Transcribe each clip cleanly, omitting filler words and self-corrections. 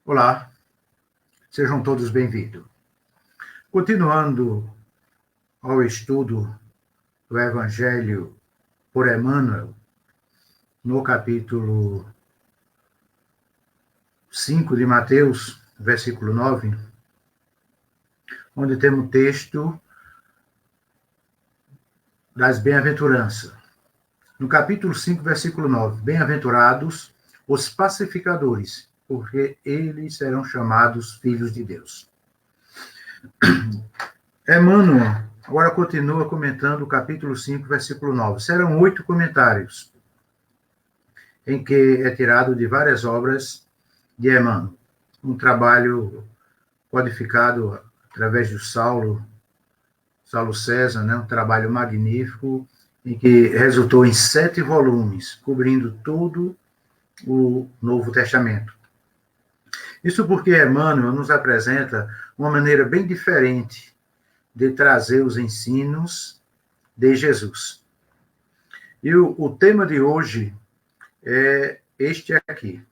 Olá, sejam todos bem-vindos. Continuando ao estudo do Evangelho por Emmanuel, no capítulo 5 de Mateus, versículo 9, onde temos o texto das bem-aventuranças. No capítulo 5, versículo 9, bem-aventurados os pacificadores, porque eles serão chamados filhos de Deus. Emmanuel agora continua comentando o capítulo 5, versículo 9. Serão 8 comentários, em que é tirado de várias obras de Emmanuel. Um trabalho codificado através do Saulo César, né? Um trabalho magnífico, em que resultou em 7 volumes, cobrindo todo o Novo Testamento. Isso porque Emmanuel nos apresenta uma maneira bem diferente de trazer os ensinos de Jesus. E o tema de hoje é este aqui.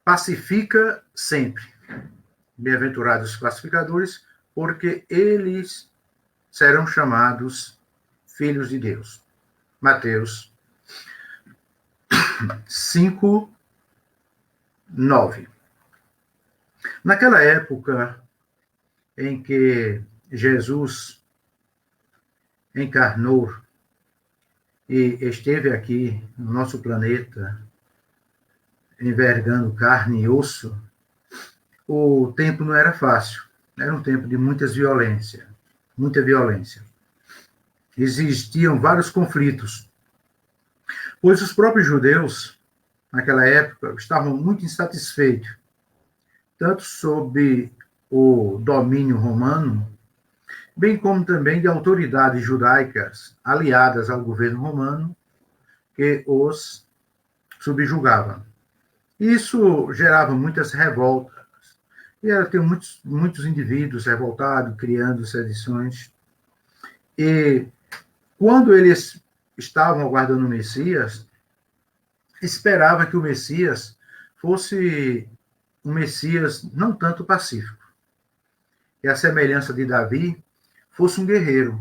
Pacifica sempre. Bem-aventurados os pacificadores, porque eles serão chamados filhos de Deus. Mateus 5, 9. Naquela época em que Jesus encarnou e esteve aqui no nosso planeta, envergando carne e osso, o tempo não era fácil. Era um tempo de muita violência. Existiam vários conflitos, pois os próprios judeus, naquela época, estavam muito insatisfeitos, tanto sob o domínio romano, bem como também de autoridades judaicas aliadas ao governo romano, que os subjugavam. Isso gerava muitas revoltas, e tem muitos indivíduos revoltados, criando sedições. E quando eles estavam aguardando o Messias, esperava que o Messias fosse um Messias não tanto pacífico, que a semelhança de Davi fosse um guerreiro,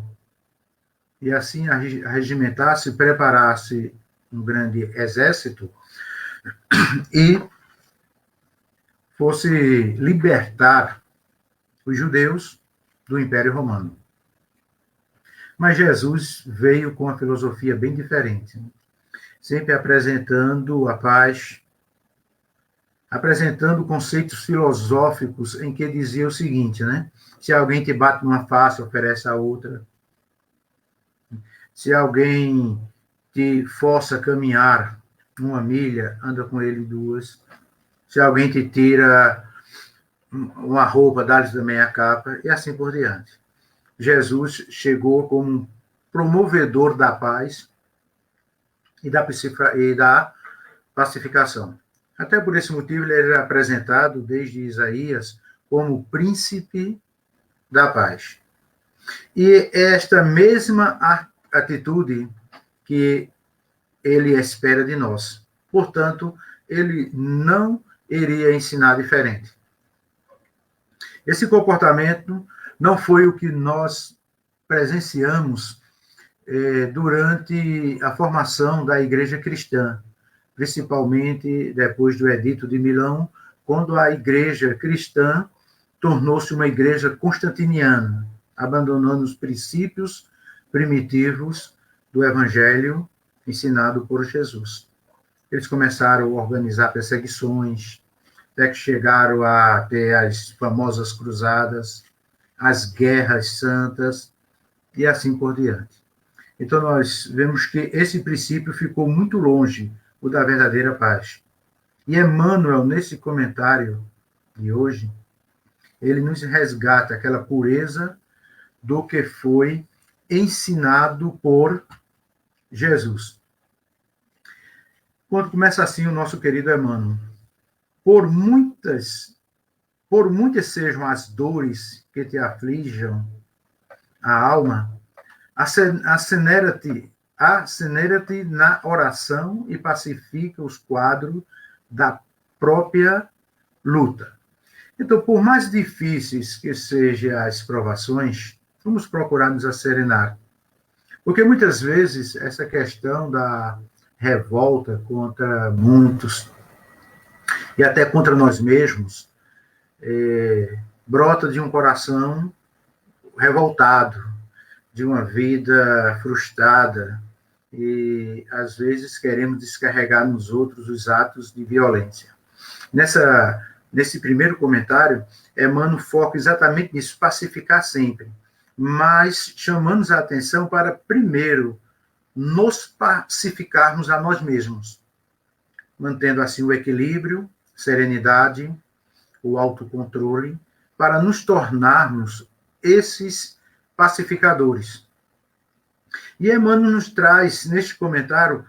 e assim arregimentasse, preparasse um grande exército e fosse libertar os judeus do Império Romano. Mas Jesus veio com uma filosofia bem diferente, sempre apresentando a paz, apresentando conceitos filosóficos em que dizia o seguinte, né? Se alguém te bate numa face, oferece a outra. Se alguém te força a caminhar 1 milha, anda com ele 2. Se alguém te tira uma roupa, dá-lhes também a capa, e assim por diante. Jesus chegou como um promovedor da paz e da pacificação. Até por esse motivo, ele era apresentado desde Isaías como príncipe da paz. E esta mesma atitude que ele espera de nós. Portanto, ele não iria ensinar diferente. Esse comportamento não foi o que nós presenciamos durante a formação da igreja cristã, principalmente depois do Edito de Milão, quando a igreja cristã tornou-se uma igreja constantiniana, abandonando os princípios primitivos do evangelho ensinado por Jesus. Eles começaram a organizar perseguições, até que chegaram a ter as famosas cruzadas, as guerras santas, e assim por diante. Então, nós vemos que esse princípio ficou muito longe, o da verdadeira paz. E Emmanuel, nesse comentário de hoje, ele nos resgata aquela pureza do que foi ensinado por Jesus. Quando começa assim o nosso querido Emmanuel, por muitas sejam as dores que te aflijam a alma, acenera-te na oração e pacifica os quadros da própria luta. Então, por mais difíceis que sejam as provações, vamos procurar nos asserenar. Porque muitas vezes essa questão da revolta contra muitos e até contra nós mesmos brota de um coração revoltado, de uma vida frustrada, e às vezes queremos descarregar nos outros os atos de violência. Nesse primeiro comentário, Emmanuel foca exatamente nisso, pacificar sempre, mas chamando a atenção para, primeiro, nos pacificarmos a nós mesmos, mantendo assim o equilíbrio, serenidade, o autocontrole, para nos tornarmos esses pacificadores. E Emmanuel nos traz, neste comentário,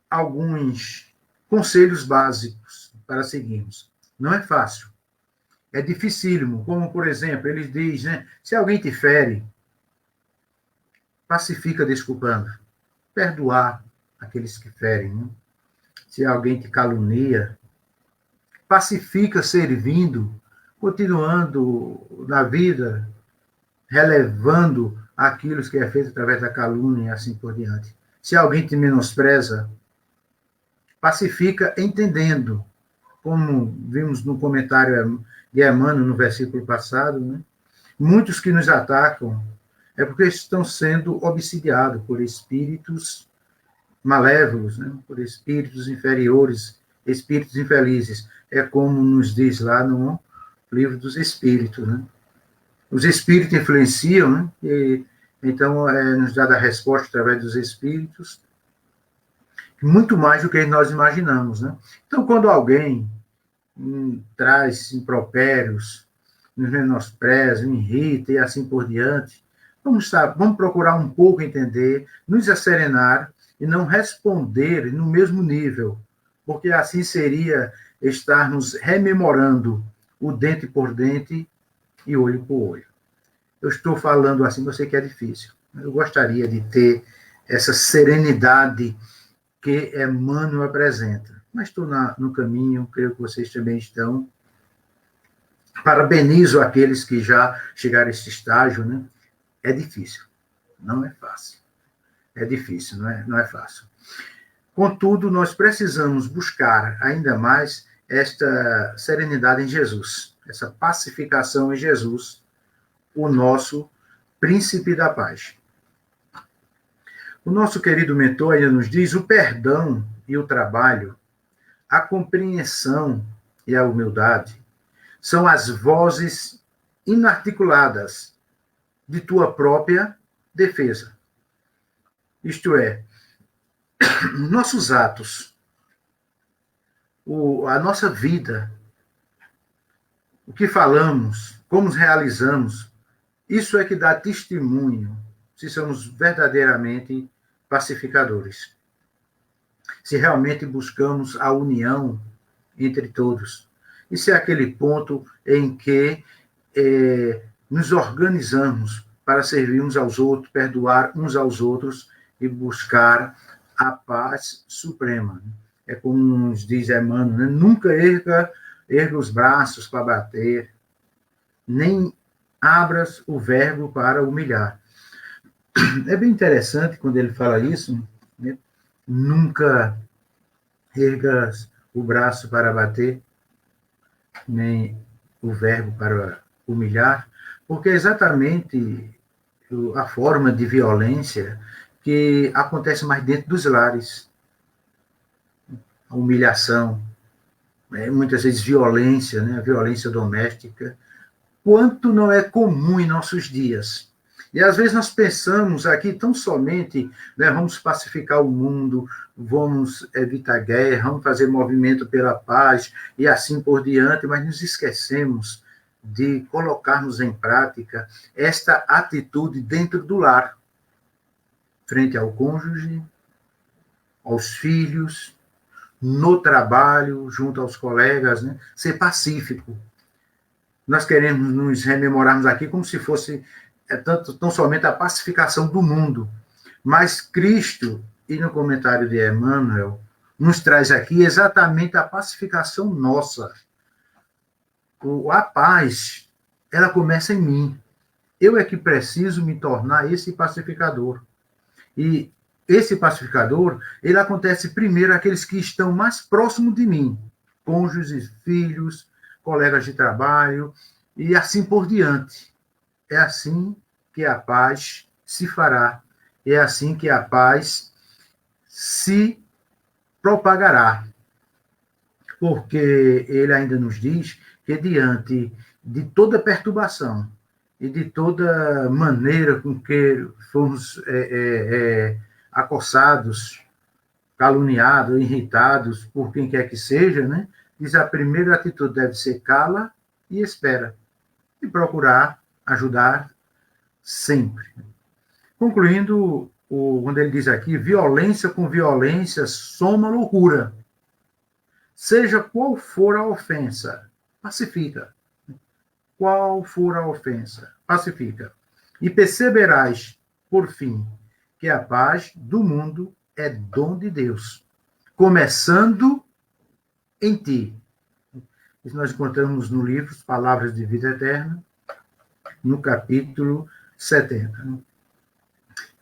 alguns conselhos básicos para seguirmos. Não é fácil, é dificílimo, como, por exemplo, ele diz, né, se alguém te fere, pacifica desculpando, perdoar aqueles que ferem, né? Se alguém te calunia, pacifica servindo, continuando na vida, relevando aquilo que é feito através da calúnia e assim por diante. Se alguém te menospreza, pacifica entendendo, como vimos no comentário de Emmanuel no versículo passado, né? Muitos que nos atacam é porque estão sendo obsidiados por espíritos malévolos, né? Por espíritos inferiores, espíritos infelizes. É como nos diz lá no livro dos Espíritos, né? Os espíritos influenciam, né? E, então, nos dá a resposta através dos espíritos, muito mais do que nós imaginamos, né? Então, quando alguém traz impropérios, nos menospreza, irrita e assim por diante, vamos procurar um pouco entender, nos asserenar e não responder no mesmo nível, porque assim seria estarmos rememorando o dente por dente e olho por olho. Eu estou falando assim, eu sei que é difícil, mas eu gostaria de ter essa serenidade que Emmanuel apresenta. Mas estou no caminho, creio que vocês também estão. Parabenizo aqueles que já chegaram a esse estágio, né? É difícil, não é fácil. É difícil, não é fácil. Contudo, nós precisamos buscar ainda mais esta serenidade em Jesus, essa pacificação em Jesus, o nosso príncipe da paz. O nosso querido mentor ainda nos diz: o perdão e o trabalho, a compreensão e a humildade são as vozes inarticuladas de tua própria defesa. Isto é, nossos atos, a nossa vida, o que falamos, como realizamos, isso é que dá testemunho se somos verdadeiramente pacificadores. Se realmente buscamos a união entre todos. Isso é aquele ponto em que nos organizamos para servir uns aos outros, perdoar uns aos outros e buscar a paz suprema. É como nos diz Emmanuel, né? Nunca erga os braços para bater, nem abras o verbo para humilhar. É bem interessante quando ele fala isso, né? Nunca ergas o braço para bater, nem o verbo para humilhar, porque é exatamente a forma de violência que acontece mais dentro dos lares. A humilhação, muitas vezes violência, né? A violência doméstica, quanto não é comum em nossos dias. E às vezes nós pensamos aqui tão somente, né, vamos pacificar o mundo, vamos evitar guerra, vamos fazer movimento pela paz e assim por diante, mas nos esquecemos de colocarmos em prática esta atitude dentro do lar, frente ao cônjuge, aos filhos, no trabalho, junto aos colegas, né? Ser pacífico. Nós queremos nos rememorarmos aqui como se fosse tão somente a pacificação do mundo. Mas Cristo, e no comentário de Emmanuel, nos traz aqui exatamente a pacificação nossa. A paz, ela começa em mim. Eu é que preciso me tornar esse pacificador. E esse pacificador, ele acontece primeiro àqueles que estão mais próximos de mim, cônjuges, filhos, colegas de trabalho, e assim por diante. É assim que a paz se fará. É assim que a paz se propagará. Porque ele ainda nos diz que diante de toda perturbação e de toda maneira com que fomos acossados, caluniados, irritados por quem quer que seja, né? Diz a primeira atitude deve ser cala e espera. E procurar ajudar sempre. Concluindo, quando ele diz aqui, violência com violência soma loucura. Seja qual for a ofensa, pacifica. Qual for a ofensa, pacifica. E perceberás, por fim, que a paz do mundo é dom de Deus, começando em ti. Isso nós encontramos no livro Palavras de Vida Eterna, no capítulo 70.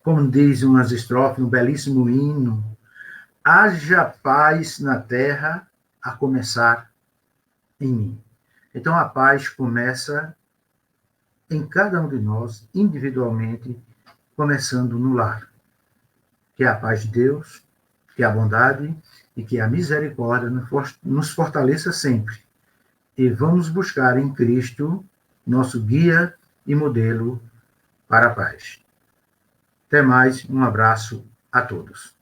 Como diz umas estrofes, um belíssimo hino, haja paz na terra, a começar em mim. Então a paz começa em cada um de nós, individualmente, começando no lar. Que a paz de Deus, que a bondade e que a misericórdia nos fortaleça sempre. E vamos buscar em Cristo nosso guia e modelo para a paz. Até mais, um abraço a todos.